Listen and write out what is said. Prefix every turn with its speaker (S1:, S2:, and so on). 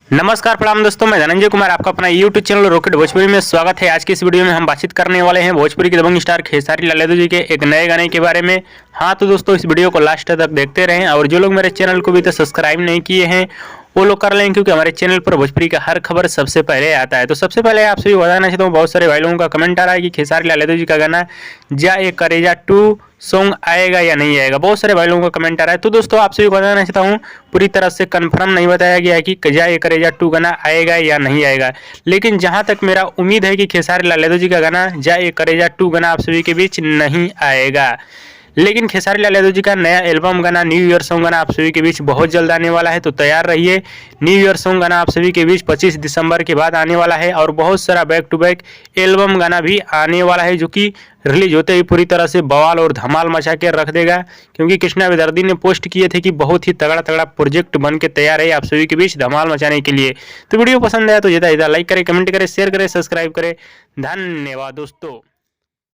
S1: नमस्कार प्रणाम दोस्तों, मैं धनंजय कुमार आपका अपना यूट्यूब चैनल रॉकेट भोजपुरी में स्वागत है। आज की इस वीडियो में हम बातचीत करने वाले हैं भोजपुरी के दबंग स्टार खेसारी लाल यादव जी के एक नए गाने के बारे में। हाँ तो दोस्तों, इस वीडियो को लास्ट तक देखते रहें और जो लोग मेरे चैनल को भी तो सब्सक्राइब नहीं किए हैं वो लोग कर लें, क्योंकि हमारे चैनल पर भोजपुरी का हर खबर सबसे पहले आता है। तो सबसे पहले आप सभी बताना चाहता हूँ, बहुत सारे भाई लोगों का कमेंट आ रहा है कि खेसारी लाल यादव जी का गाना जा ए करेजा 2 सॉन्ग आएगा या नहीं आएगा। बहुत सारे भाई लोगों का कमेंट आ रहा है। तो दोस्तों आप सभी बताना चाहता हूँ, पूरी तरह से कंफर्म नहीं बताया गया है कि जा ए करेजा 2 गाना आएगा या नहीं आएगा, लेकिन जहां तक मेरा उम्मीद है कि खेसारी लाल यादव जी का गाना जा ए करेजा 2 गाना आप सभी के बीच नहीं आएगा। लेकिन खेसारी लाल यादव जी का नया एल्बम गाना न्यू ईयर सॉन्ग गाना आप सभी के बीच बहुत जल्द आने वाला है, तो तैयार रहिए। न्यू ईयर सॉन्ग गाना आप सभी के बीच 25 दिसंबर के बाद आने वाला है और बहुत सारा बैक टू बैक एल्बम गाना भी आने वाला है, जो कि रिलीज होते ही पूरी तरह से बवाल और धमाल मचा के रख देगा। क्योंकि कृष्णा विदर्दी ने पोस्ट किए थे कि बहुत ही तगड़ा तगड़ा प्रोजेक्ट बन के तैयार है आप सभी के बीच धमाल मचाने के लिए। तो वीडियो पसंद आया तो ज़्यादा लाइक करें, कमेंट करें, शेयर करें, सब्सक्राइब करें। धन्यवाद दोस्तों।